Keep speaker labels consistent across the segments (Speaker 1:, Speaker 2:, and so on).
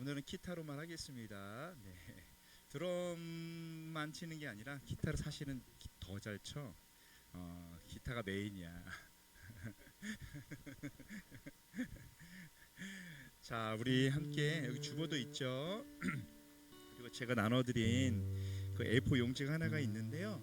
Speaker 1: 오늘은 기타로만 하겠습니다. 네. 드럼만 치는 게 아니라 기타를 사실은 더 잘 쳐. 기타가 메인이야. 자, 우리 함께 여기 주보도 있죠. 그리고 제가 나눠드린 그 A4 용지가 하나가 있는데요.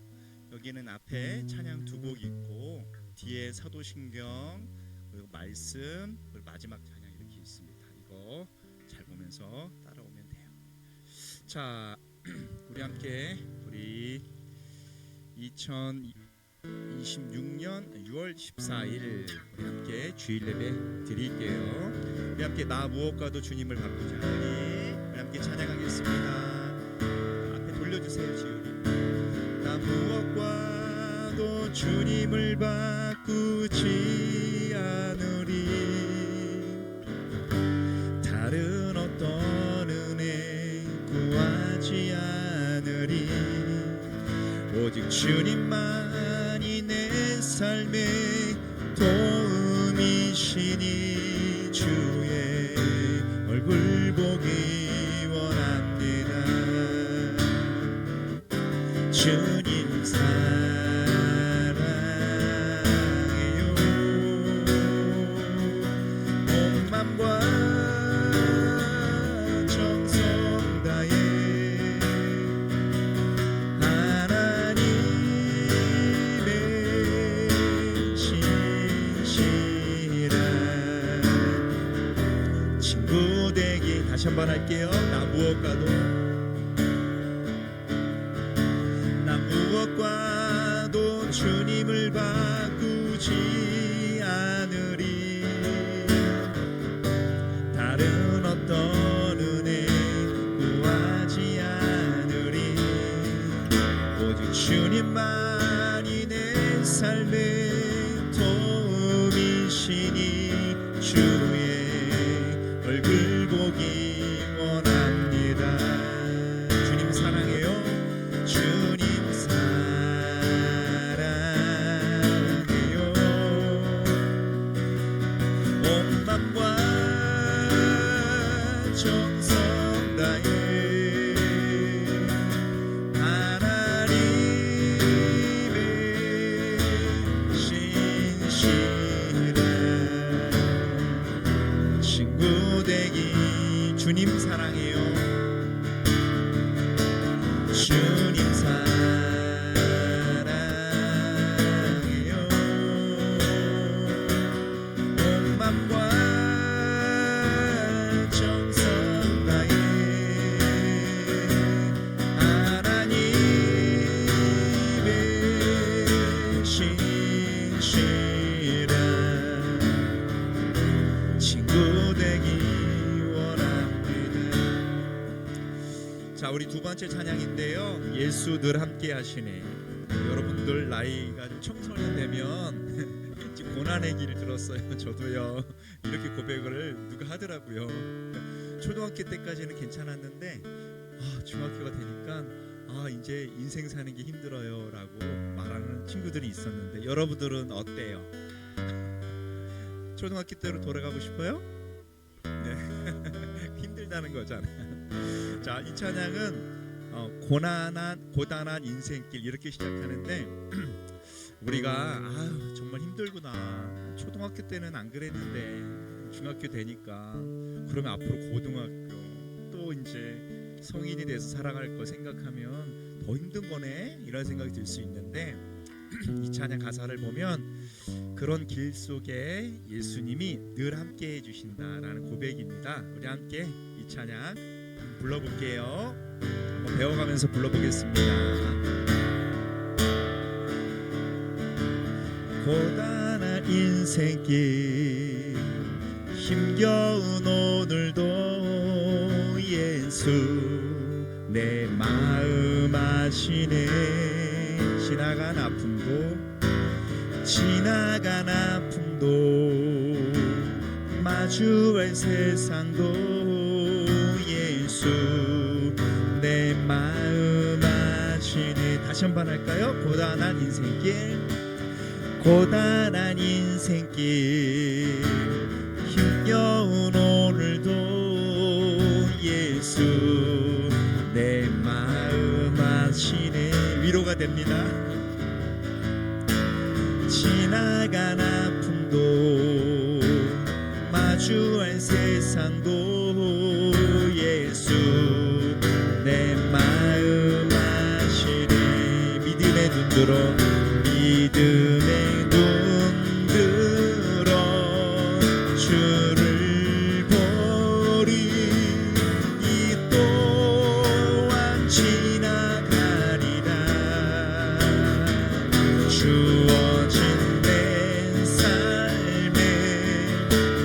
Speaker 1: 여기는 앞에 찬양 두 곡 있고 뒤에 사도신경 그리고 말씀 그리고 마지막 찬양 이렇게 있습니다. 이거 잘 보면서 따라오면 돼요. 자, 우리 함께 우리 2026년 6월 14일 우리 함께 주일 예배 드릴게요. 우리 함께 나 무엇과도 주님을 바꾸자. 우리 함께 찬양하겠습니다. 앞에 돌려주세요. 지율이. 나 무엇과도 주님을 바꾸지 않으리. 다른 어떤 은혜 구하지 않으리. 오직 주님만이 내 삶의 도움이시니 주의 얼굴 보기 원합니다. 주님 사랑해요. 온 맘과 정성 다해 하나님의 신실한 친구 되기. 다시 한번 할게요. 나 무엇과도 주님을 바꾸지 않으리. 다른 어떤 은혜 구하지 않으리. 오직 주님만이 내 삶의 도움이시니 주의 얼굴 보기 원합니다. 주님 사랑해요. 주님 사랑해요. 온 맘과 정성 다해 하나님의 신실한 친구 되기. 주님 사랑해요. 주님 사랑해요. 온 맘과 정성 다해 하나님의 신실한 친구 되기 원합니다. 자, 우리 두 번째 찬양인데요. 예수 늘 함께 하시네. 여러분들 나이가 좀 청소년 되면 지금 고난의 길을 들었어요. 저도요. 이렇게 고백을 누가 하더라고요. 초등학교 때까지는 괜찮았는데 중학교가 되니까 이제 인생 사는 게 힘들어요 라고 말하는 친구들이 있었는데 여러분들은 어때요? 초등학교 때로 돌아가고 싶어요? 네. 힘들다는 거잖아요. 자, 이 찬양은 고단한 인생길 이렇게 시작하는데 우리가 정말 힘들구나. 초등학교 때는 안 그랬는데 중학교 되니까 그러면 앞으로 고등학교 또 이제 성인이 돼서 살아갈 거 생각하면 더 힘든 거네 이런 생각이 들 수 있는데 이 찬양 가사를 보면 그런 길 속에 예수님이 늘 함께 해주신다라는 고백입니다. 우리 함께 이 찬양 불러볼게요. 한번 배워가면서 불러보겠습니다. 고단한 인생길 힘겨운 오늘도 예수 내 마음 아시네. 지나간 아픔도 마주할 세상도 예수 내 마음 아시네. 다시 한번 할까요? 고단한 인생길 힘겨운 오늘도 하시네. 위로가 됩니다. 지나간 아픔도 마주할 세상도 예수 내 마음 아시네. 믿음의 눈 들어 믿음의 눈 들어 주를 보리. 이 또한 지나가리라. 주어진 내 삶의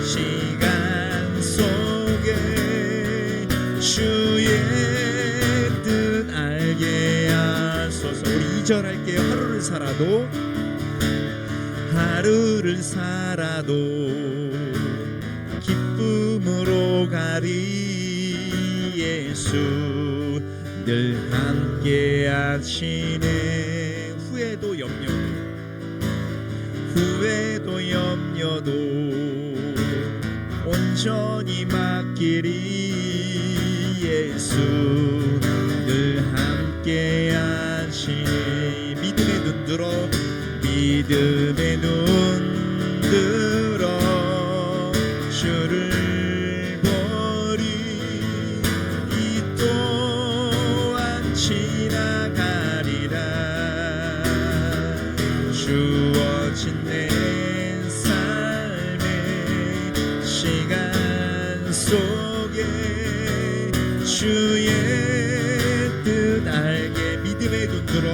Speaker 1: 시간 속에 주의 뜻 알게 하소서. 우리 2절 할게요. 하루를 살아도 기쁨으로 가리. 예수 늘 함께 하시네. 후회도 염려도 온전히 맡기리. 예수 늘 함께 하시네. 믿음의 눈 들어 믿음의 눈 들어 주를 보리. 이 또한 지나가리라. 주어진 내 삶의 시간 속에 주의 뜻 알게. 믿음의 눈 들어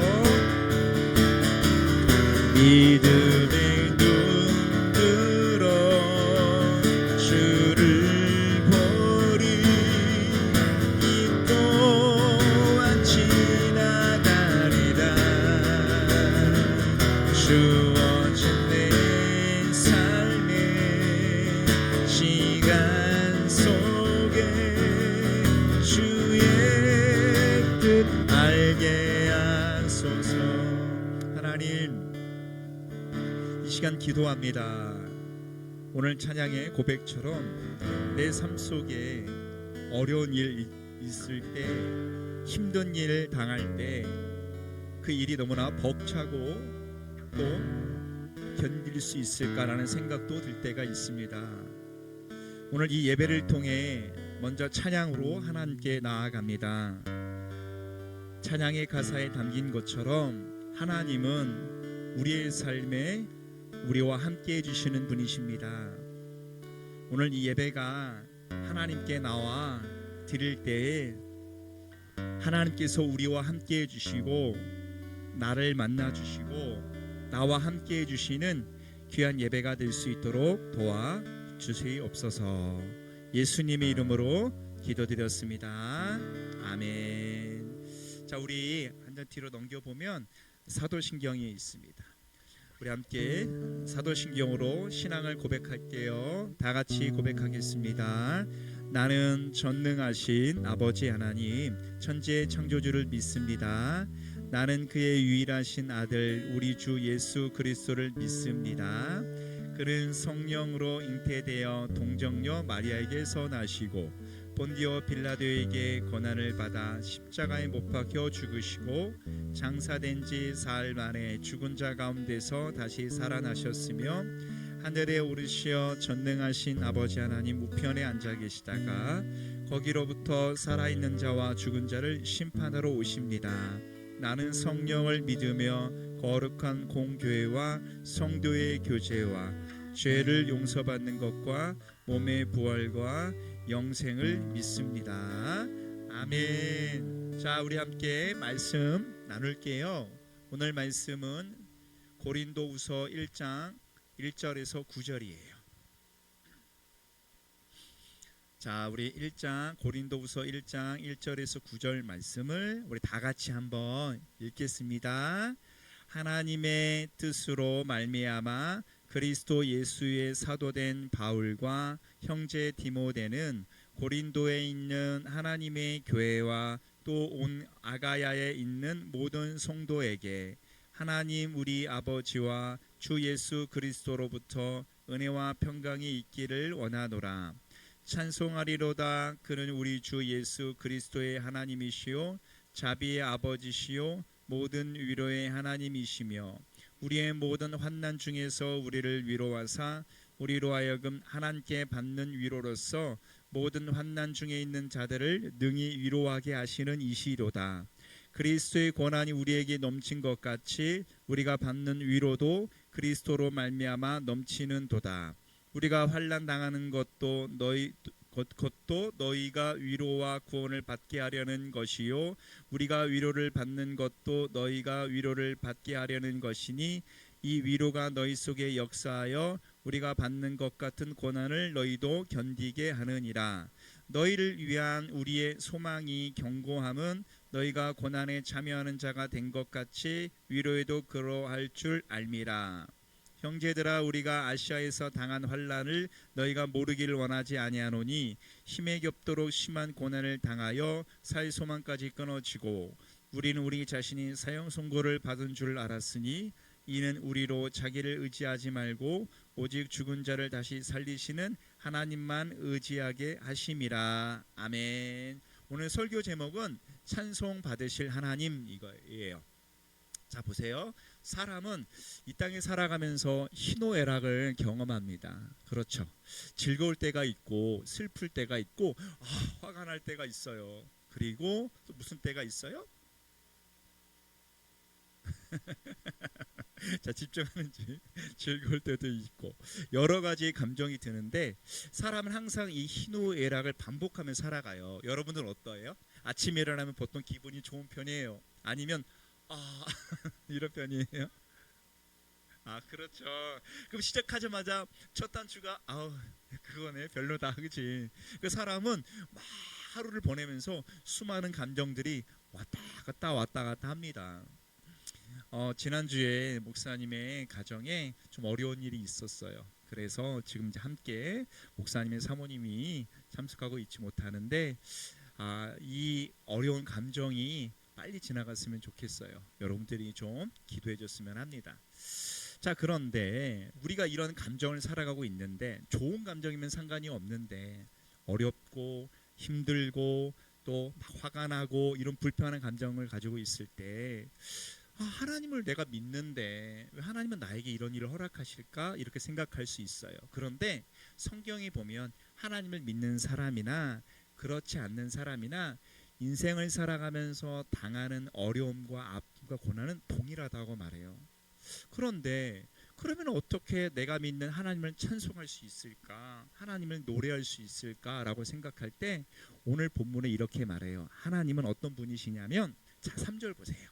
Speaker 1: 믿음의 눈 들어 주를 보리. 이 또한 지나가리라. 주어진 내 삶의 시간 속에 주의 뜻 알게 하소서. 하나님, 이 시간 기도합니다. 오늘 찬양의 고백처럼 내 삶 속에 어려운 일 있을 때, 힘든 일 당할 때 그 일이 너무나 벅차고 또 견딜 수 있을까라는 생각도 들 때가 있습니다. 오늘 이 예배를 통해 먼저 찬양으로 하나님께 나아갑니다. 찬양의 가사에 담긴 것처럼 하나님은 우리의 삶에 우리와 함께 해주시는 분이십니다. 오늘 이 예배가 하나님께 나와 드릴 때에 하나님께서 우리와 함께 해주시고 나를 만나주시고 나와 함께 해주시는 귀한 예배가 될 수 있도록 도와주시옵소서. 예수님의 이름으로 기도드렸습니다. 아멘. 자, 우리 한 장 뒤로 넘겨보면 사도신경이 있습니다. 우리 함께 사도신경으로 신앙을 고백할게요. 다 같이 고백하겠습니다. 나는 전능하신 아버지 하나님 천지의 창조주를 믿습니다. 나는 그의 유일하신 아들 우리 주 예수 그리스도를 믿습니다. 그는 성령으로 잉태되어 동정녀 마리아에게서 나시고 본디오 빌라도에게 고난을 받아 십자가에 못 박혀 죽으시고 장사된 지 사흘 만에 죽은 자 가운데서 다시 살아나셨으며 하늘에 오르시어 전능하신 아버지 하나님 우편에 앉아 계시다가 거기로부터 살아있는 자와 죽은 자를 심판하러 오십니다. 나는 성령을 믿으며 거룩한 공교회와 성도의 교제와 죄를 용서받는 것과 몸의 부활과 영생을 믿습니다. 아멘. 자, 우리 함께 말씀 나눌게요. 오늘 말씀은 고린도후서 1장 1절에서 9절이에요. 자, 우리 고린도후서 1장 1절에서 9절 말씀을 우리 다 같이 한번 읽겠습니다. 하나님의 뜻으로 말미암아 그리스도 예수의 사도된 바울과 형제 디모데는 고린도에 있는 하나님의 교회와 또 온 아가야에 있는 모든 성도에게 하나님 우리 아버지와 주 예수 그리스도로부터 은혜와 평강이 있기를 원하노라. 찬송하리로다. 그는 우리 주 예수 그리스도의 하나님이시요 자비의 아버지시요 모든 위로의 하나님이시며 우리의 모든 환난 중에서 우리를 위로하사 우리로 하여금 하나님께 받는 위로로서 모든 환난 중에 있는 자들을 능히 위로하게 하시는 이시로다. 그리스도의 권한이 우리에게 넘친 것 같이 우리가 받는 위로도 그리스도로 말미암아 넘치는도다. 우리가 환난 당하는 것도 너희가 위로와 구원을 받게 하려는 것이요 우리가 위로를 받는 것도 너희가 위로를 받게 하려는 것이니 이 위로가 너희 속에 역사하여 우리가 받는 것 같은 고난을 너희도 견디게 하느니라. 너희를 위한 우리의 소망이 견고함은 너희가 고난에 참여하는 자가 된 것 같이 위로에도 그러할 줄 알미라. 형제들아 우리가 아시아에서 당한 환난을 너희가 모르기를 원하지 아니하노니 힘에 겹도록 심한 고난을 당하여 살 소망까지 끊어지고 우리는 우리 자신이 사형 선고를 받은 줄 알았으니 이는 우리로 자기를 의지하지 말고 오직 죽은 자를 다시 살리시는 하나님만 의지하게 하심이라. 아멘. 오늘 설교 제목은 찬송 받으실 하나님 이거예요. 자 보세요. 사람은 이 땅에 살아가면서 희노애락을 경험합니다. 그렇죠. 즐거울 때가 있고 슬플 때가 있고 화가 날 때가 있어요. 그리고 또 무슨 때가 있어요? 자 집중하는지 즐거울 때도 있고 여러 가지 감정이 드는데 사람은 항상 이 희노애락을 반복하며 살아가요. 여러분들은 어떠해요? 아침에 일어나면 보통 기분이 좋은 편이에요? 아니면 이런 편이에요? 그렇죠. 그럼 시작하자마자 첫 단추가 그거네 별로다 그치. 그 사람은 막 하루를 보내면서 수많은 감정들이 왔다 갔다 합니다. 지난주에 목사님의 가정에 좀 어려운 일이 있었어요. 그래서 지금 이제 함께 목사님의 사모님이 참석하고 있지 못하는데 이 어려운 감정이 빨리 지나갔으면 좋겠어요. 여러분들이 좀 기도해 줬으면 합니다. 자 그런데 우리가 이런 감정을 살아가고 있는데 좋은 감정이면 상관이 없는데 어렵고 힘들고 또 화가 나고 이런 불편한 감정을 가지고 있을 때 하나님을 내가 믿는데 왜 하나님은 나에게 이런 일을 허락하실까 이렇게 생각할 수 있어요. 그런데 성경에 보면 하나님을 믿는 사람이나 그렇지 않는 사람이나 인생을 살아가면서 당하는 어려움과 아픔과 고난은 동일하다고 말해요. 그런데 그러면 어떻게 내가 믿는 하나님을 찬송할 수 있을까? 하나님을 노래할 수 있을까라고 생각할 때 오늘 본문에 이렇게 말해요. 하나님은 어떤 분이시냐면 자 3절 보세요.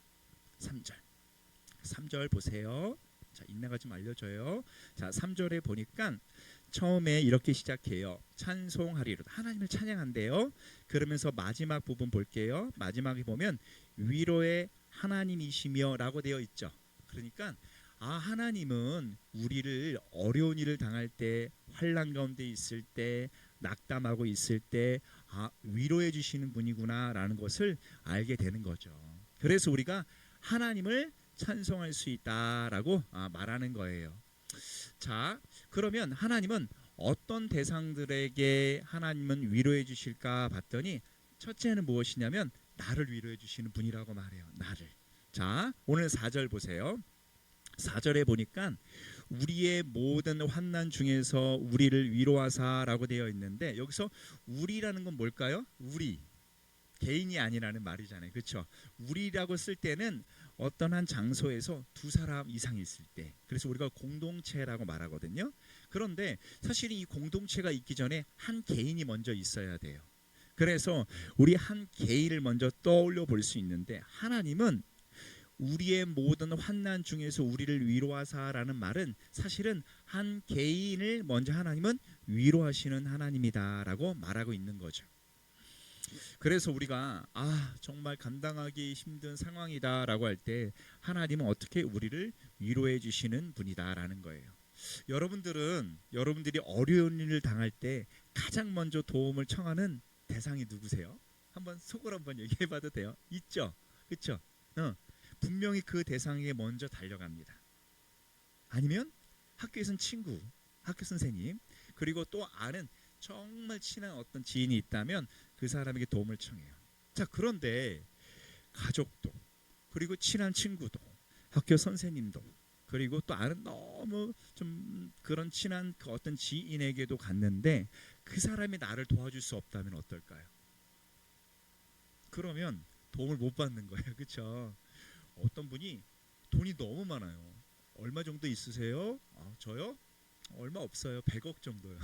Speaker 1: 3절 보세요. 자 인내가 좀 알려줘요. 자 3절에 보니까 처음에 이렇게 시작해요. 찬송하리로다. 하나님을 찬양한대요. 그러면서 마지막 부분 볼게요. 마지막에 보면 위로의 하나님이시며 라고 되어 있죠. 그러니까 하나님은 우리를 어려운 일을 당할 때 환난 가운데 있을 때 낙담하고 있을 때 위로해 주시는 분이구나 라는 것을 알게 되는 거죠. 그래서 우리가 하나님을 찬송할 수 있다라고 말하는 거예요. 자 그러면 하나님은 어떤 대상들에게 하나님은 위로해 주실까 봤더니 첫째는 무엇이냐면 나를 위로해 주시는 분이라고 말해요. 나를. 자 오늘 4절 보세요. 4절에 보니까 우리의 모든 환난 중에서 우리를 위로하사라고 되어 있는데 여기서 우리라는 건 뭘까요? 우리 개인이 아니라는 말이잖아요. 그렇죠? 우리라고 쓸 때는 어떤 한 장소에서 두 사람 이상 있을 때 그래서 우리가 공동체라고 말하거든요. 그런데 사실 이 공동체가 있기 전에 한 개인이 먼저 있어야 돼요. 그래서 우리 한 개인을 먼저 떠올려 볼 수 있는데 하나님은 우리의 모든 환난 중에서 우리를 위로하사라는 말은 사실은 한 개인을 먼저 하나님은 위로하시는 하나님이다라고 말하고 있는 거죠. 그래서 우리가 정말 감당하기 힘든 상황이다라고 할 때 하나님은 어떻게 우리를 위로해 주시는 분이다라는 거예요. 여러분들이 어려운 일을 당할 때 가장 먼저 도움을 청하는 대상이 누구세요? 한번 속으로 한번 얘기해 봐도 돼요? 있죠? 그렇죠? 분명히 그 대상에게 먼저 달려갑니다. 아니면 학교에서는 친구, 학교 선생님, 그리고 또 아는 정말 친한 어떤 지인이 있다면 그 사람에게 도움을 청해요. 자, 그런데 가족도, 그리고 친한 친구도, 학교 선생님도, 그리고 또 아는 너무 좀 그런 친한 그 어떤 지인에게도 갔는데 그 사람이 나를 도와줄 수 없다면 어떨까요? 그러면 도움을 못 받는 거예요. 그렇죠? 어떤 분이 돈이 너무 많아요. 얼마 정도 있으세요? 저요? 얼마 없어요. 100억 정도요.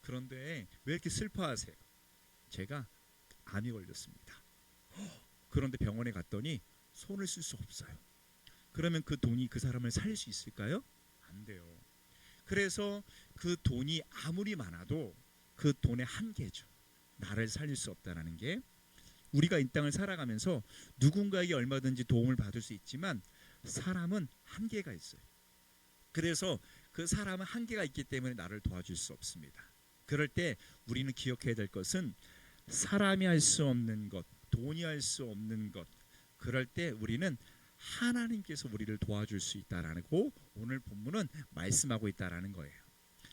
Speaker 1: 그런데 왜 이렇게 슬퍼하세요? 제가 암이 걸렸습니다. 그런데 병원에 갔더니 손을 쓸 수 없어요. 그러면 그 돈이 그 사람을 살릴 수 있을까요? 안 돼요. 그래서 그 돈이 아무리 많아도 그 돈의 한계죠. 나를 살릴 수 없다라는 게, 우리가 이 땅을 살아가면서 누군가에게 얼마든지 도움을 받을 수 있지만 사람은 한계가 있어요. 그래서 그 사람은 한계가 있기 때문에 나를 도와줄 수 없습니다. 그럴 때 우리는 기억해야 될 것은 사람이 할 수 없는 것, 돈이 할 수 없는 것, 그럴 때 우리는 하나님께서 우리를 도와줄 수 있다라고 오늘 본문은 말씀하고 있다라는 거예요.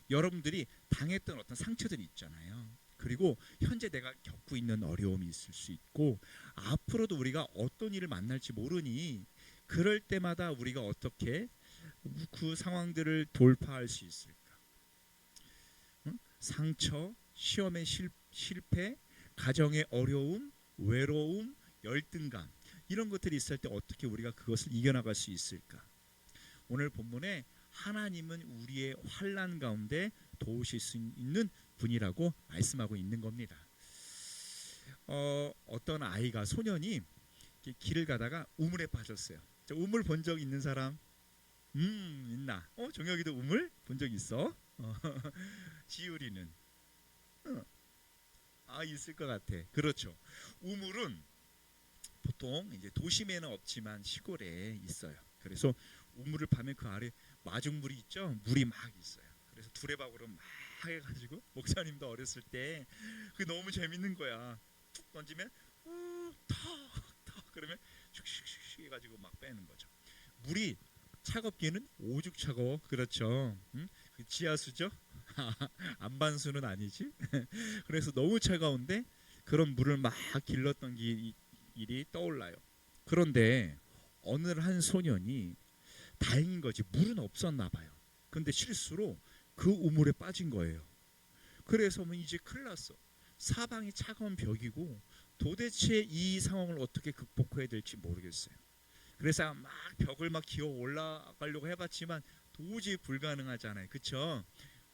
Speaker 1: 여러분들이 당했던 어떤 상처들이 있잖아요. 그리고 현재 내가 겪고 있는 어려움이 있을 수 있고 앞으로도 우리가 어떤 일을 만날지 모르니 그럴 때마다 우리가 어떻게 그 상황들을 돌파할 수 있을까? 응? 상처, 시험의 실패, 가정의 어려움, 외로움, 열등감, 이런 것들이 있을 때 어떻게 우리가 그것을 이겨나갈 수 있을까? 오늘 본문에 하나님은 우리의 환난 가운데 도우실 수 있는 분이라고 말씀하고 있는 겁니다. 어떤 아이가, 소년이 길을 가다가 우물에 빠졌어요. 우물 본 적 있는 사람? 있나? 정혁이도 우물 본 적 있어? 지율이는? 있을 것 같아. 그렇죠. 우물은 보통 이제 도심에는 없지만 시골에 있어요. 그래서 우물을 파면 그 아래 마중물이 있죠. 물이 막 있어요. 그래서 두레박으로 막 해가지고, 목사님도 어렸을 때 그 너무 재밌는 거야. 툭 던지면 턱턱 그러면 슉슉슉 해가지고 막 빼는 거죠. 물이 차갑기는 오죽 차가워. 그렇죠. 응? 그 지하수죠. 안반수는 아니지. 그래서 너무 차가운데 그런 물을 막 길렀던 일이 떠올라요. 그런데 어느 한 소년이, 다행인 거지, 물은 없었나 봐요. 근데 실수로 그 우물에 빠진 거예요. 그래서 뭐 이제 큰일 났어. 사방이 차가운 벽이고 도대체 이 상황을 어떻게 극복해야 될지 모르겠어요. 그래서 막 벽을 막 기어 올라가려고 해봤지만 도저히 불가능하잖아요. 그쵸?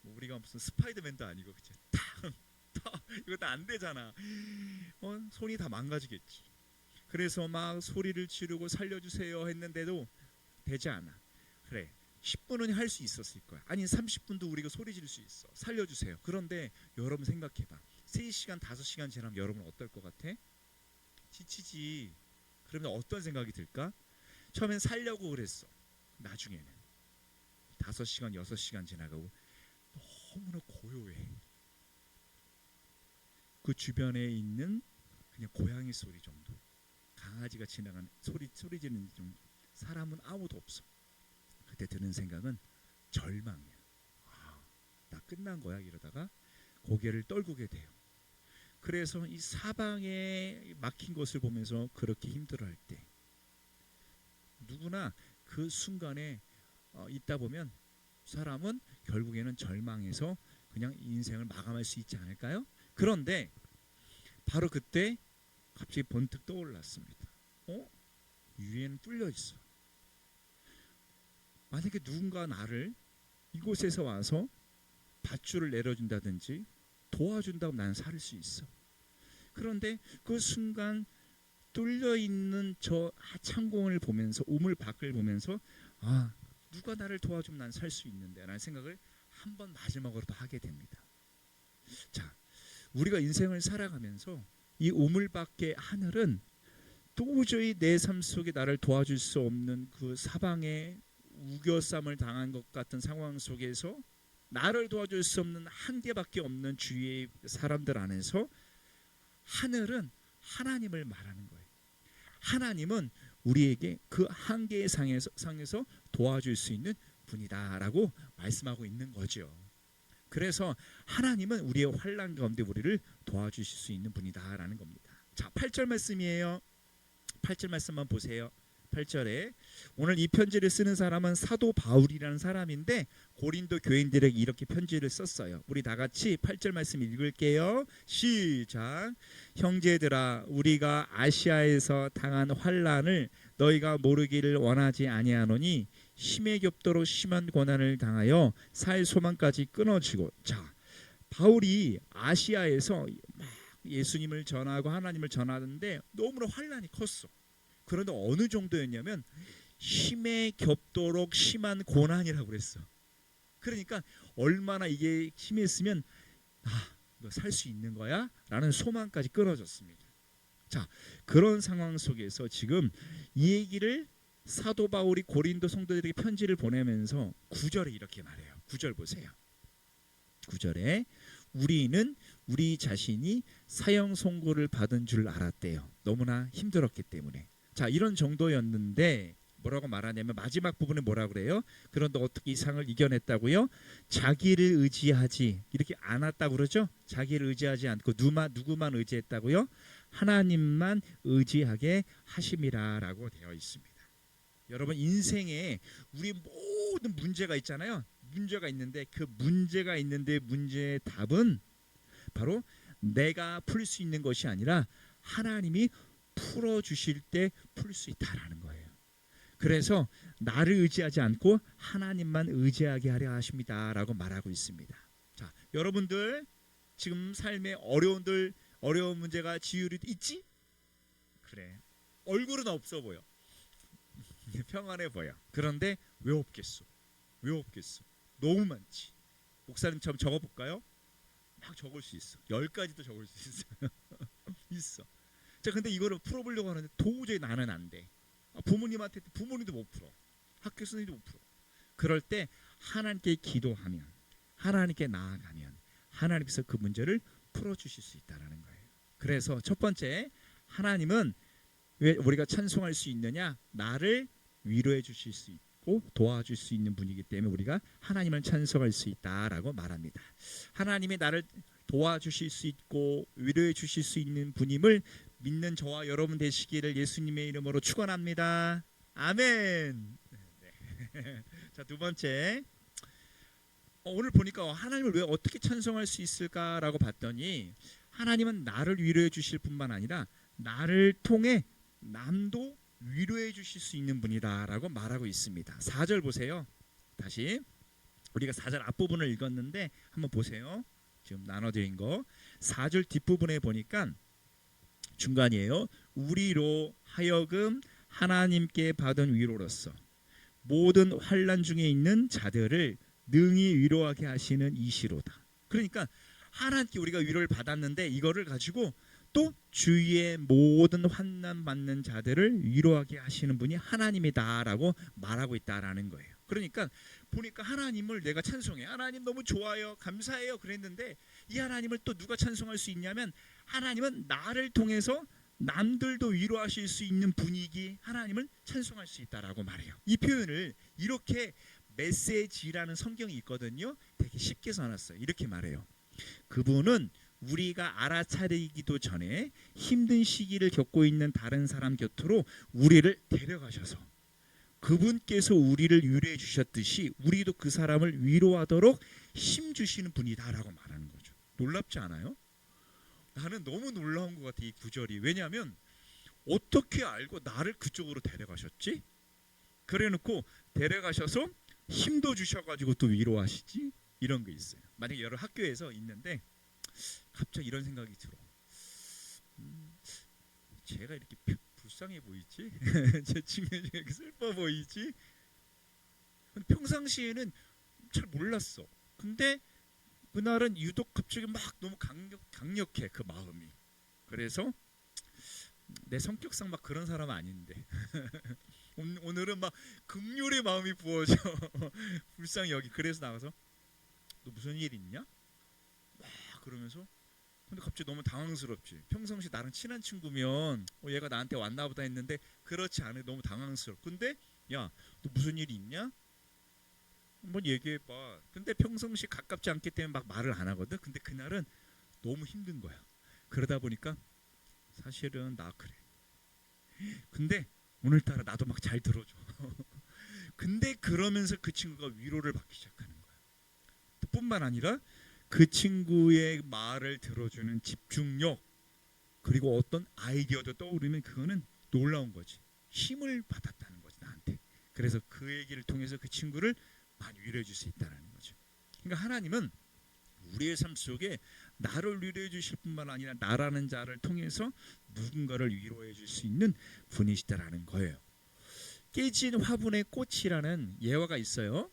Speaker 1: 뭐 우리가 무슨 스파이더맨도 아니고, 그쵸? 이것도 안 되잖아. 손이 다 망가지겠지. 그래서 막 소리를 지르고 살려주세요 했는데도 되지 않아. 그래, 10분은 할 수 있었을 거야. 아니 30분도 우리가 소리 지를 수 있어. 살려주세요. 그런데 여러분 생각해봐. 3시간 5시간 지나면 여러분 어떨 것 같아? 지치지. 그러면 어떤 생각이 들까? 처음엔 살려고 그랬어. 나중에는 5시간 6시간 지나가고 너무나 고요해. 그 주변에 있는 그냥 고양이 소리 정도, 강아지가 지나가는 소리 지르는 정도, 사람은 아무도 없어. 그때 드는 생각은 절망이야. 나 끝난 거야 이러다가 고개를 떨구게 돼요. 그래서 이 사방에 막힌 것을 보면서 그렇게 힘들어할 때 누구나 그 순간에 있다 보면 사람은 결국에는 절망해서 그냥 인생을 마감할 수 있지 않을까요? 그런데 바로 그때 갑자기 번뜩 떠올랐습니다. 위에는 뚫려 있어. 만약에 누군가 나를 이곳에서 와서 밧줄을 내려준다든지 도와준다고 나는 살 수 있어. 그런데 그 순간 뚫려 있는 저 창공을 보면서, 우물 밖을 보면서, 누가 나를 도와주면 난 살 수 있는데 라는 생각을 한 번 마지막으로 더 하게 됩니다. 자, 우리가 인생을 살아가면서 이 우물 밖의 하늘은 도저히 내 삶 속에 나를 도와줄 수 없는 그 사방에 우겨쌈을 당한 것 같은 상황 속에서 나를 도와줄 수 없는 한계밖에 없는 주위의 사람들 안에서 하늘은 하나님을 말하는 거예요. 하나님은 우리에게 그 한계의 상에서 도와줄 수 있는 분이다라고 말씀하고 있는 거죠. 그래서 하나님은 우리의 환난 가운데 우리를 도와주실 수 있는 분이다라는 겁니다. 자, 8절 말씀이에요. 8절 말씀만 보세요. 8절에 오늘 이 편지를 쓰는 사람은 사도 바울이라는 사람인데 고린도 교인들에게 이렇게 편지를 썼어요. 우리 다 같이 8절 말씀 읽을게요. 시작. 형제들아, 우리가 아시아에서 당한 환난을 너희가 모르기를 원하지 아니하노니 힘에 겹도록 심한 고난을 당하여 살 소망까지 끊어지고. 자, 바울이 아시아에서 막 예수님을 전하고 하나님을 전하는데 너무나 환난이 컸어. 그런데 어느 정도였냐면 힘에 겹도록 심한 고난이라고 그랬어. 그러니까 얼마나 이게 심했으면 너 살 수 있는 거야? 라는 소망까지 끊어졌습니다. 자, 그런 상황 속에서 지금 이 얘기를 사도 바울이 고린도 성도들에게 편지를 보내면서 9절에 이렇게 말해요. 9절 보세요. 9절에 우리는 우리 자신이 사형 선고를 받은 줄 알았대요. 너무나 힘들었기 때문에. 자, 이런 정도였는데 뭐라고 말하냐면 마지막 부분에 뭐라고 그래요? 그런데 어떻게 이 상을 이겨냈다고요? 자기를 의지하지 이렇게 않았다고 그러죠? 자기를 의지하지 않고 누구만 의지했다고요? 하나님만 의지하게 하심이라라고 되어 있습니다. 여러분, 인생에 우리 모든 문제가 있잖아요. 문제가 있는데 그 문제가 있는데 문제의 답은 바로 내가 풀 수 있는 것이 아니라 하나님이 풀어주실 때 풀 수 있다라는 거예요. 그래서 나를 의지하지 않고 하나님만 의지하게 하려 하십니다라고 말하고 있습니다. 자, 여러분들 지금 삶에 어려운 문제가 지율이 있지? 그래. 얼굴은 없어 보여. 평안해 보여. 그런데 왜 없겠어? 왜 없겠어? 너무 많지. 목사님처럼 적어볼까요? 막 적을 수 있어. 10가지도 적을 수 있어요. 있어. 자, 근데 이거를 풀어보려고 하는데 도저히 나는 안 돼. 부모님한테 부모님도 못 풀어. 학교 선생님도 못 풀어. 그럴 때 하나님께 기도하면, 하나님께 나아가면 하나님께서 그 문제를 풀어주실 수 있다는 거예요. 그래서 첫 번째, 하나님은 왜 우리가 찬송할 수 있느냐? 나를 위로해 주실 수 있고 도와줄 수 있는 분이기 때문에 우리가 하나님을 찬송할 수 있다라고 말합니다. 하나님이 나를 도와주실 수 있고 위로해 주실 수 있는 분임을 믿는 저와 여러분 되시기를 예수님의 이름으로 축원합니다. 아멘. 네. 자, 두 번째, 오늘 보니까 하나님을 왜 어떻게 찬송할 수 있을까라고 봤더니 하나님은 나를 위로해 주실 뿐만 아니라 나를 통해 남도 위로해 주실 수 있는 분이다라고 말하고 있습니다. 4절 보세요. 다시 우리가 4절 앞부분을 읽었는데 한번 보세요. 지금 나눠드린 거 4절 뒷부분에 보니까 중간이에요. 우리로 하여금 하나님께 받은 위로로서 모든 환난 중에 있는 자들을 능히 위로하게 하시는 이시로다. 그러니까 하나님께 우리가 위로를 받았는데 이거를 가지고 또 주위의 모든 환난 받는 자들을 위로하게 하시는 분이 하나님이다라고 말하고 있다라는 거예요. 그러니까 보니까 하나님을 내가 찬송해. 하나님 너무 좋아요. 감사해요. 그랬는데 이 하나님을 또 누가 찬송할 수 있냐면 하나님은 나를 통해서 남들도 위로하실 수 있는 분위기 하나님을 찬송할 수 있다라고 말해요. 이 표현을 이렇게 메시지라는 성경이 있거든요. 되게 쉽게 써놨어요. 이렇게 말해요. 그분은 우리가 알아차리기도 전에 힘든 시기를 겪고 있는 다른 사람 곁으로 우리를 데려가셔서 그분께서 우리를 위로해 주셨듯이 우리도 그 사람을 위로하도록 힘 주시는 분이다라고 말하는 거죠. 놀랍지 않아요? 나는 너무 놀라운 것 같아, 이 구절이. 왜냐하면 어떻게 알고 나를 그쪽으로 데려가셨지? 그래놓고 데려가셔서 힘도 주셔가지고 또 위로하시지? 이런 게 있어요. 만약에 여러 학교에서 있는데 갑자기 이런 생각이 들어. 제가 이렇게 불쌍해 보이지? 제 친구가 이렇게 슬퍼 보이지? 평상시에는 잘 몰랐어. 근데 그날은 유독 갑자기 막 너무 강력해, 그 마음이. 그래서 내 성격상 막 그런 사람 아닌데 오늘은 막 긍휼의 마음이 부어져. 불쌍히 여기. 그래서 나가서 너 무슨 일 있냐? 막 그러면서 근데 갑자기 너무 당황스럽지. 평상시 나랑 친한 친구면 얘가 나한테 왔나 보다 했는데 그렇지 않아. 너무 당황스러워. 근데 야, 너 무슨 일이 있냐? 한번 얘기해봐. 근데 평상시 가깝지 않기 때문에 막 말을 안 하거든. 근데 그날은 너무 힘든 거야. 그러다 보니까 사실은 나 그래. 근데 오늘따라 나도 막 잘 들어줘. 근데 그러면서 그 친구가 위로를 받기 시작하는 거야. 뿐만 아니라 그 친구의 말을 들어주는 집중력, 그리고 어떤 아이디어도 떠오르면 그거는 놀라운 거지. 힘을 받았다는 거지, 나한테. 그래서 그 얘기를 통해서 그 친구를 많이 위로해 줄 수 있다는 거죠. 그러니까 하나님은 우리의 삶 속에 나를 위로해 주실 뿐만 아니라 나라는 자를 통해서 누군가를 위로해 줄 수 있는 분이시다라는 거예요. 깨진 화분의 꽃이라는 예화가 있어요.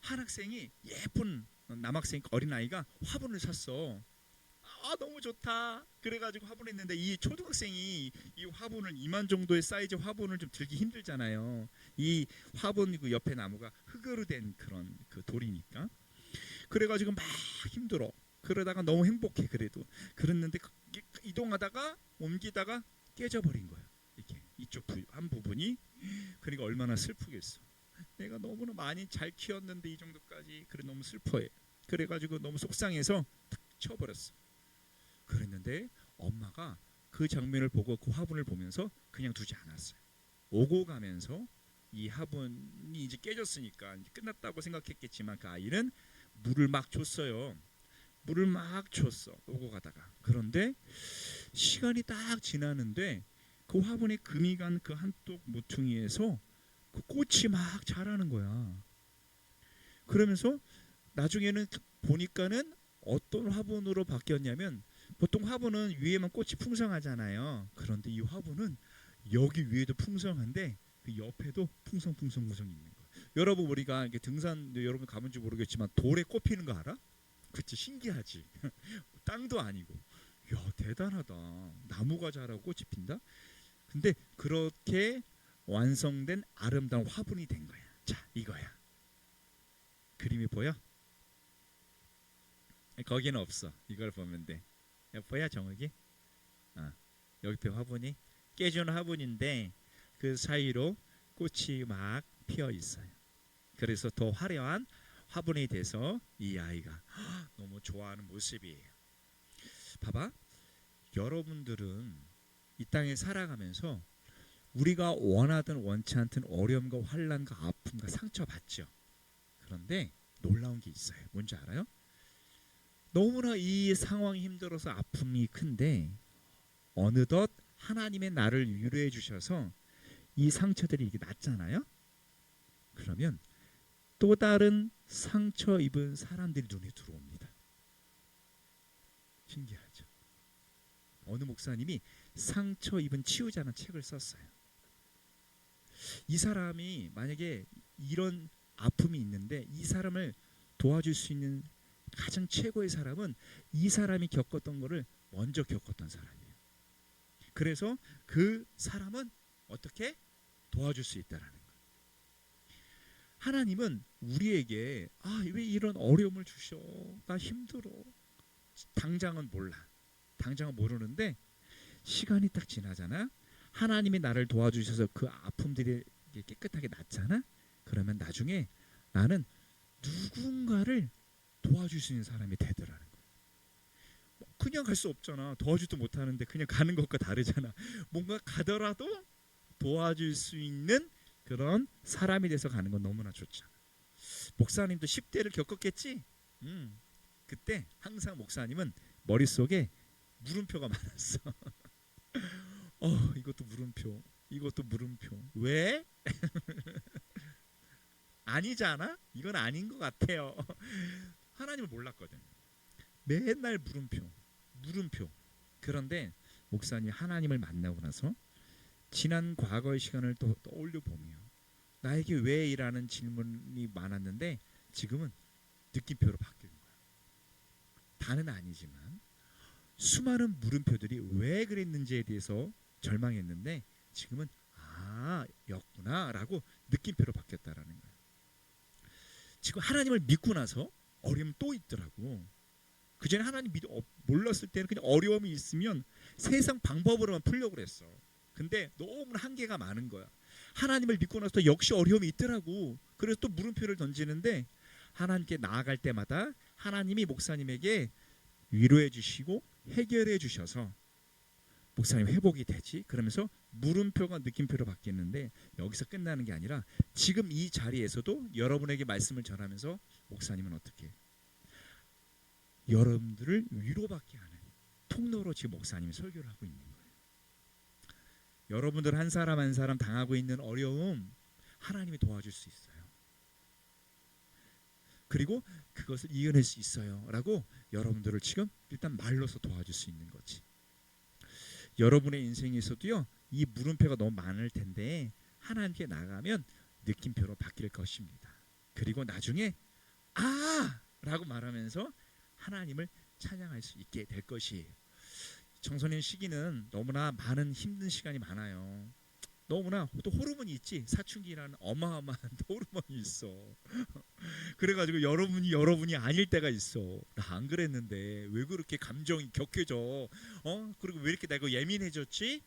Speaker 1: 한 학생이, 예쁜 남학생 어린아이가 화분을 샀어. 아, 너무 좋다. 그래가지고 화분을 했는데 이 초등학생이 이 화분을, 이만 정도의 사이즈 화분을 좀 들기 힘들잖아요. 이 화분 그 옆에 나무가 흙으로 된 그런 그 돌이니까. 그래가지고 막 힘들어. 그러다가 너무 행복해. 그래도 그랬는데 이동하다가 옮기다가 깨져버린 거야. 이렇게 이쪽 한 부분이. 그러니까 얼마나 슬프겠어. 내가 너무나 많이 잘 키웠는데 이 정도까지. 그래, 너무 슬퍼해. 그래가지고 너무 속상해서 탁 쳐버렸어. 그랬는데 엄마가 그 장면을 보고 그 화분을 보면서 그냥 두지 않았어요. 오고 가면서 이 화분이 이제 깨졌으니까 이제 끝났다고 생각했겠지만 그 아이는 물을 막 줬어요. 물을 막 줬어. 오고 가다가. 그런데 시간이 딱 지나는데 그 화분에 금이 간 그 한쪽 모퉁이에서 그 꽃이 막 자라는 거야. 그러면서 나중에는 보니까는 어떤 화분으로 바뀌었냐면, 보통 화분은 위에만 꽃이 풍성하잖아요. 그런데 이 화분은 여기 위에도 풍성한데 그 옆에도 풍성풍성 있는 거예요. 여러분, 우리가 이게 등산 여러분 가본지 모르겠지만 돌에 꽃 피는 거 알아? 그치, 신기하지. 땅도 아니고. 야, 대단하다. 나무가 자라고 꽃이 핀다. 근데 그렇게 완성된 아름다운 화분이 된 거야. 자, 이거야. 그림이 보여? 거기는 없어. 이걸 보면 돼. 보여, 정욱이? 여기 화분이 깨준 화분인데 그 사이로 꽃이 막 피어 있어요. 그래서 더 화려한 화분이 돼서 이 아이가 너무 좋아하는 모습이에요. 봐봐, 여러분들은 이 땅에 살아가면서 우리가 원하든 원치 않든 어려움과 환난과 아픔과 상처 받죠. 그런데 놀라운 게 있어요. 뭔지 알아요? 너무나 이 상황이 힘들어서 아픔이 큰데 어느덧 하나님의 나를 위로해 주셔서 이 상처들이 이게 낫잖아요. 그러면 또 다른 상처 입은 사람들이 눈에 들어옵니다. 신기하죠. 어느 목사님이 상처 입은 치유자는 책을 썼어요. 이 사람이 만약에 이런 아픔이 있는데 이 사람을 도와줄 수 있는 가장 최고의 사람은 이 사람이 겪었던 거를 먼저 겪었던 사람이에요. 그래서 그 사람은 어떻게 도와줄 수 있다라는 거예요. 하나님은 우리에게 왜 이런 어려움을 주셔? 나 힘들어. 당장은 몰라. 당장은 모르는데 시간이 딱 지나잖아. 하나님이 나를 도와주셔서 그 아픔들이 깨끗하게 낫잖아. 그러면 나중에 나는 누군가를 도와줄 수 있는 사람이 되더라는 거예요. 그냥 갈 수 없잖아. 도와주지도 못하는데 그냥 가는 것과 다르잖아. 뭔가 가더라도 도와줄 수 있는 그런 사람이 돼서 가는 건 너무나 좋잖아. 목사님도 10대를 겪었겠지? 그때 항상 목사님은 머릿속에 물음표가 많았어. 이것도 물음표, 이것도 물음표. 왜? 아니잖아? 이건 아닌 것 같아요. 하나님을 몰랐거든. 맨날 물음표, 물음표. 그런데 목사님 하나님을 만나고 나서 지난 과거의 시간을 또 떠올려 보며 나에게 왜 이라는 질문이 많았는데 지금은 느낌표로 바뀐 거야. 다는 아니지만 수많은 물음표들이 왜 그랬는지에 대해서 절망했는데 지금은 였구나라고 느낌표로 바뀌었다라는 거야. 지금 하나님을 믿고 나서 어려움이 또 있더라고. 그전에 하나님 몰랐을 때는 그냥 어려움이 있으면 세상 방법으로만 풀려고 그랬어. 근데 너무 한계가 많은 거야. 하나님을 믿고 나서 역시 어려움이 있더라고. 그래서 또 물음표를 던지는데 하나님께 나아갈 때마다 하나님이 목사님에게 위로해 주시고 해결해 주셔서 목사님 회복이 되지. 그러면서 물음표가 느낌표로 바뀌는데 여기서 끝나는 게 아니라 지금 이 자리에서도 여러분에게 말씀을 전하면서 목사님은 어떻게 해요? 여러분들을 위로받게 하는 통로로 지금 목사님이 설교를 하고 있는 거예요. 여러분들 한 사람 한 사람 당하고 있는 어려움 하나님이 도와줄 수 있어요. 그리고 그것을 이겨낼 수 있어요 라고 여러분들을 지금 일단 말로서 도와줄 수 있는 거지. 여러분의 인생에서도요, 이 물음표가 너무 많을 텐데 하나님께 나가면 느낌표로 바뀔 것입니다. 그리고 나중에 아! 라고 말하면서 하나님을 찬양할 수 있게 될 것이에요. 청소년 시기는 너무나 많은 힘든 시간이 많아요. 너무나 또 호르몬이 있지. 사춘기라는 어마어마한 호르몬이 있어. 그래가지고 여러분이 아닐 때가 있어. 나 안 그랬는데 왜 그렇게 감정이 격해져? 그리고 왜 이렇게 내가 예민해졌지?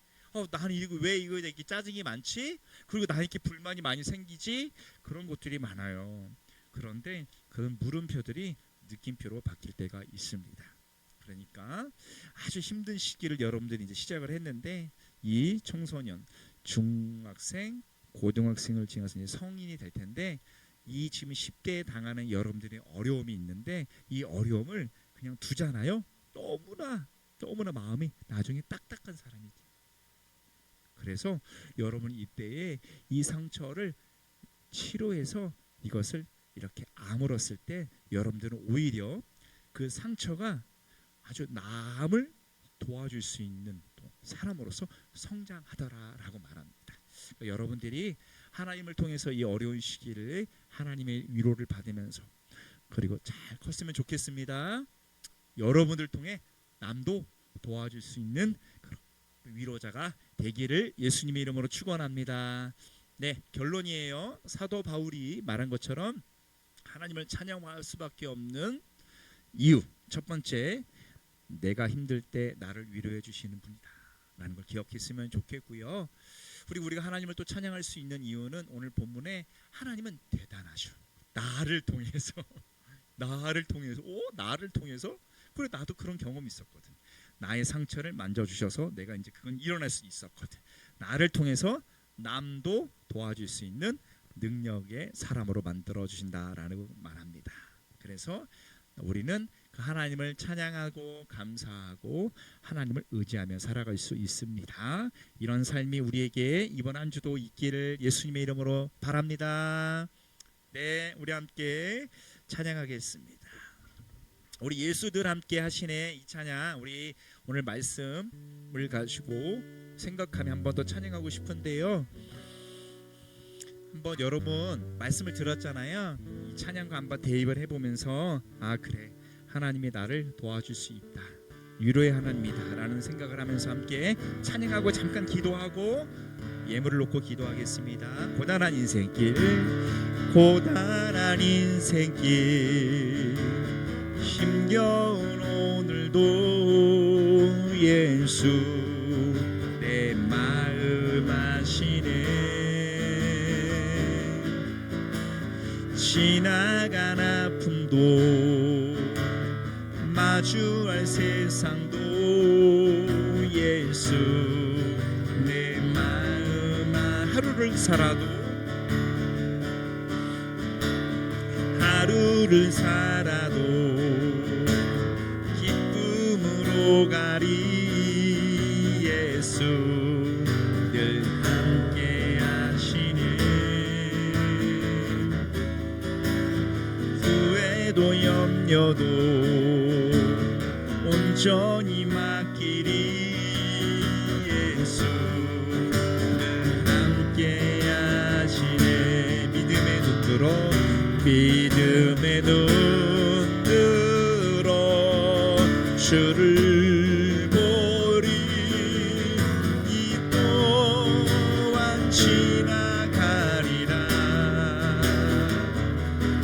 Speaker 1: 나는 왜 이거에 이렇게 짜증이 많지? 그리고 나 이렇게 불만이 많이 생기지? 그런 것들이 많아요. 그런데 그런 물음표들이 느낌표로 바뀔 때가 있습니다. 그러니까 아주 힘든 시기를 여러분들이 이제 시작을 했는데 이 청소년, 중학생, 고등학생을 지나서 이제 성인이 될 텐데 이 지금 10대에 당하는 여러분들의 어려움이 있는데 이 어려움을 그냥 두잖아요. 너무나 마음이 나중에 딱딱한 사람이 돼요. 그래서 여러분이 이때에 이 상처를 치료해서 이것을 이렇게 아물었을 때 여러분들은 오히려 그 상처가 아주 남을 도와줄 수 있는 사람으로서 성장하더라라고 말합니다. 그러니까 여러분들이 하나님을 통해서 이 어려운 시기를 하나님의 위로를 받으면서 그리고 잘 컸으면 좋겠습니다. 여러분들 통해 남도 도와줄 수 있는 그런 위로자가 되기를 예수님의 이름으로 축원합니다. 네, 결론이에요. 사도 바울이 말한 것처럼 하나님을 찬양할 수밖에 없는 이유, 첫 번째, 내가 힘들 때 나를 위로해 주시는 분이다 라는 걸 기억했으면 좋겠고요. 우리가 하나님을 또 찬양할 수 있는 이유는 오늘 본문에 하나님은 대단하셔. 나를 통해서 그래, 나도 그런 경험이 있었거든. 나의 상처를 만져주셔서 내가 이제 그건 일어날 수 있었거든. 나를 통해서 남도 도와줄 수 있는 능력의 사람으로 만들어 주신다라고 말합니다. 그래서 우리는 그 하나님을 찬양하고 감사하고 하나님을 의지하며 살아갈 수 있습니다. 이런 삶이 우리에게 이번 한 주도 있기를 예수님의 이름으로 바랍니다. 네, 우리 함께 찬양하겠습니다. 우리 예수들 함께 하시네 이 찬양, 우리 오늘 말씀을 가지고 생각하며 한 번 더 찬양하고 싶은데요. 한번 여러분 말씀을 들었잖아요. 이 찬양과 한번 대입을 해보면서 그래, 하나님이 나를 도와줄 수 있다, 위로의 하나님이다 라는 생각을 하면서 함께 찬양하고 잠깐 기도하고 예물을 놓고 기도하겠습니다. 고단한 인생길 힘겨운 오늘도 예수 내 마음 아시네. 지나간 아픔도 마주할 세상도 예수 내 마음 하루를 살아도 기쁨으로 가리 예수 늘 함께 하시네. 후회도 염려도 온전히 맡기리 예수 늘 함께 하시네. 믿음의 눈 들어 주를 보리. 이 또한 지나가리라.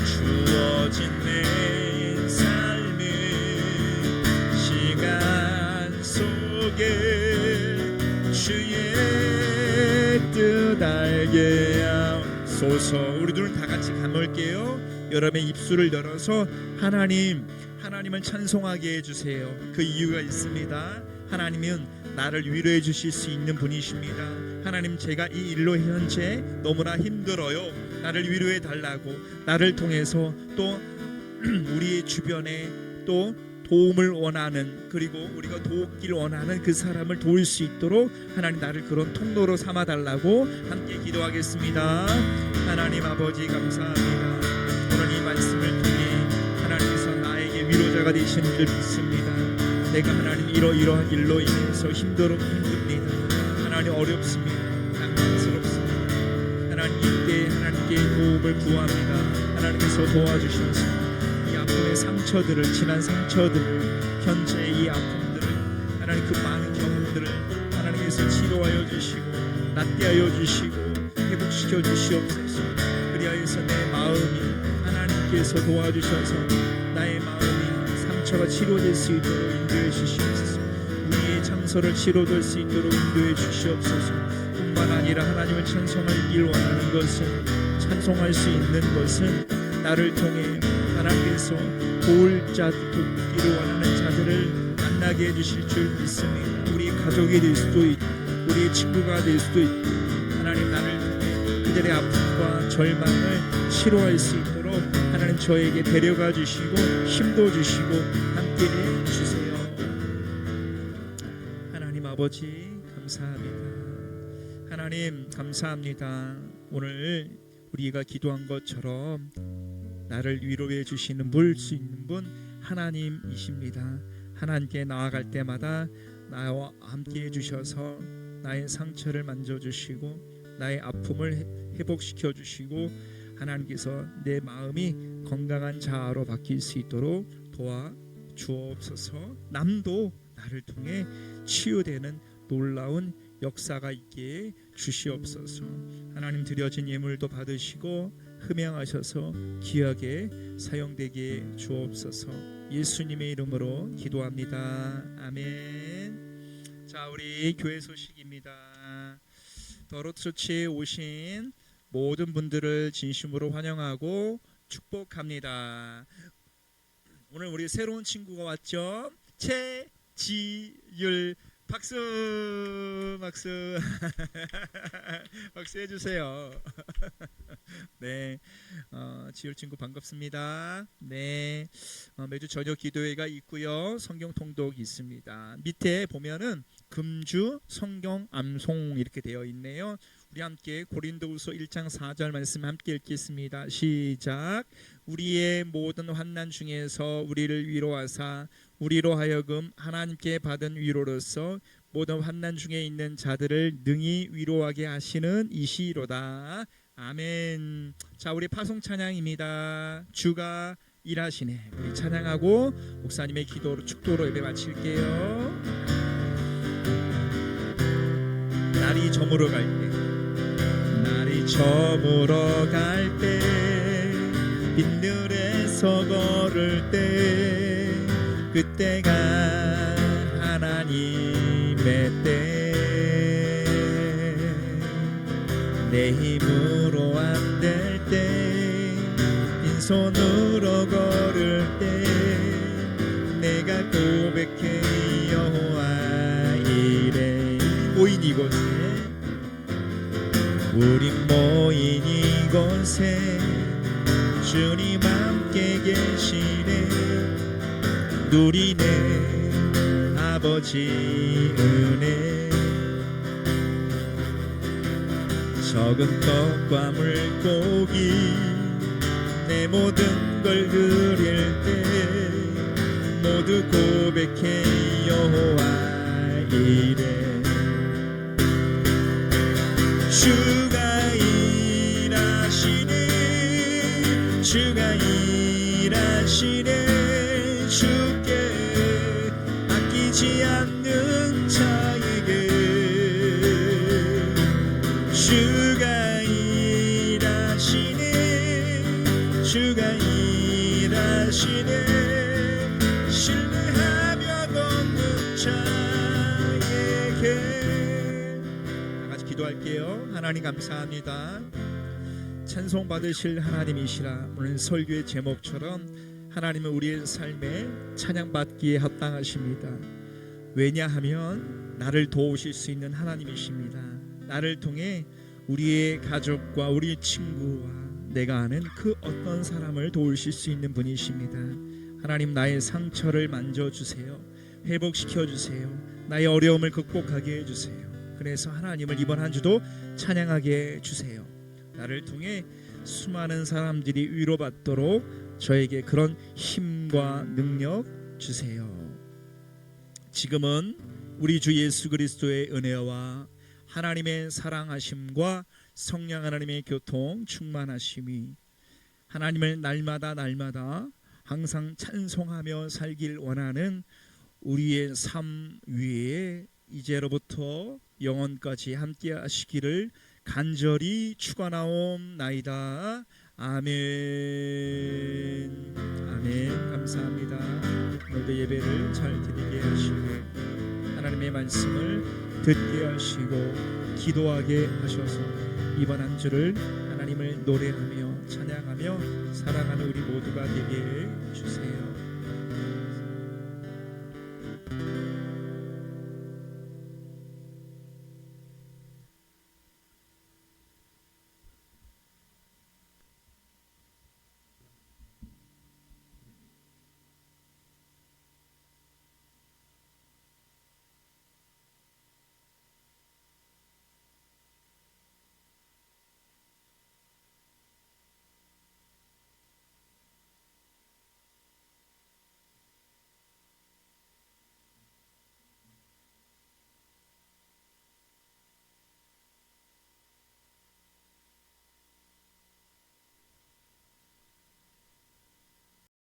Speaker 1: 주어진 내 삶의 시간 속에 주의 뜻 알게 하소서. 우리 눈을 다 같이 감을게요. 여러분의 입술을 열어서 하나님을 찬송하게 해주세요. 그 이유가 있습니다. 하나님은 나를 위로해 주실 수 있는 분이십니다. 하나님, 제가 이 일로 현재 너무나 힘들어요. 나를 위로해 달라고, 나를 통해서 또 우리 주변에 또 도움을 원하는, 그리고 우리가 도우길 원하는 그 사람을 도울 수 있도록 하나님, 나를 그런 통로로 삼아 달라고 함께 기도하겠습니다. 하나님 아버지, 감사합니다. 오늘 이 말씀을 통해 하나님께서 나에게 위로자가 되시는 줄 믿습니다. 내가 하나님 이러한 일로 인해서 힘듭니다. 하나님, 어렵습니다. 낭만스럽습니다. 하나님, 이때 하나님께 도움을 구합니다. 하나님께서 도와주셔서 이 아픔의 상처들을, 지난 상처들을, 현재 이 아픔들을, 하나님 그 많은 경험들을 하나님께서 치료하여 주시고 낫게 하여 주시고 회복시켜 주시옵소서. 그리하여서 내 마음이 하나님께서 도와주셔서 나의 마음이 상처가 치료될 수 있도록 인도해 주시옵소서. 우리의 장소를 치료될 수 있도록 인도해 주시옵소서. 뿐만 아니라 하나님을 찬송하길 원하는 것은, 찬송할 수 있는 것은 나를 통해 하나님께서 돕기를 원하는 자들을 만나게 해주실 줄 믿습니다. 우리 가족이 될 수도 있고 우리 친구가 될 수도 있고, 하나님, 나를 통해 그들의 아픔과 절망을 치료할 수 있도록 하나님 저에게 데려가 주시고 힘도 주시고 함께해 주세요. 하나님 아버지, 감사합니다. 하나님, 감사합니다. 오늘 우리가 기도한 것처럼 나를 위로해 주시는, 물 수 있는 분 하나님이십니다. 하나님께 나아갈 때마다 나와 함께 해주셔서 나의 상처를 만져주시고 나의 아픔을 회복시켜 주시고 하나님께서 내 마음이 건강한 자아로 바뀔 수 있도록 도와주옵소서. 남도 나를 통해 치유되는 놀라운 역사가 있게 주시옵소서. 하나님, 드려진 예물도 받으시고 흠양하셔서 귀하게 사용되게 주옵소서. 예수님의 이름으로 기도합니다. 아멘. 자, 우리 교회 소식입니다. 더로처치에 오신 모든 분들을 진심으로 환영하고 축복합니다. 오늘 우리 새로운 친구가 왔죠. 최지율. 박수 박수 박수 해주세요. 네, 지율 친구 반갑습니다. 네, 매주 저녁 기도회가 있고요. 성경 통독이 있습니다. 밑에 보면은 금주 성경 암송 이렇게 되어 있네요. 우리 함께 고린도후서 1장 4절 말씀 함께 읽겠습니다. 시작. 우리의 모든 환난 중에서 우리를 위로하사 우리로 하여금 하나님께 받은 위로로서 모든 환난 중에 있는 자들을 능히 위로하게 하시는 이시로다. 아멘. 자, 우리 파송 찬양입니다. 주가 일하시네. 우리 찬양하고 목사님의 기도로 축도로 예배 마칠게요. 날이 저물어 갈 때, 날이 저물어 갈 때, 빈들에서 걸을 때, 그때가 하나님의 때, 내 힘으로 안 될 때, 빈손으로 걸을 때, 내가 고백해 여호와 이래. 모인 이곳에, 우린 모인 이곳에 주님 함께 계시네. 누리네 아버지 은혜. 적은 떡과 물고기 내 모든 걸 드릴 때 모두 고백해 여호와 이래. 주가 일하시네. 주가 일하시네. 주께 아끼지 않는 자에게 주가 일하시네. 주가 일하시네. 신뢰하며 걷는 자에게. 다같이 기도할게요. 하나님 감사합니다. 찬송 받으실 하나님이시라. 오늘 설교의 제목처럼 하나님은 우리의 삶에 찬양받기에 합당하십니다. 왜냐하면 나를 도우실 수 있는 하나님이십니다. 나를 통해 우리의 가족과 우리 친구와 내가 아는 그 어떤 사람을 도우실 수 있는 분이십니다. 하나님, 나의 상처를 만져주세요. 회복시켜주세요. 나의 어려움을 극복하게 해주세요. 그래서 하나님을 이번 한 주도 찬양하게 해주세요. 나를 통해 수많은 사람들이 위로받도록 저에게 그런 힘과 능력 주세요. 지금은 우리 주 예수 그리스도의 은혜와 하나님의 사랑하심과 성령 하나님의 교통 충만하심이 하나님을 날마다 항상 찬송하며 살길 원하는 우리의 삶 위에 이제로부터 영원까지 함께 하시기를 간절히 축원하옵나이다. 아멘. 아멘. 감사합니다. 오늘도 예배를 잘 드리게 하시고 하나님의 말씀을 듣게 하시고 기도하게 하셔서 이번 한 주를 하나님을 노래하며 찬양하며 살아가는 우리 모두가 되게 해 주세요.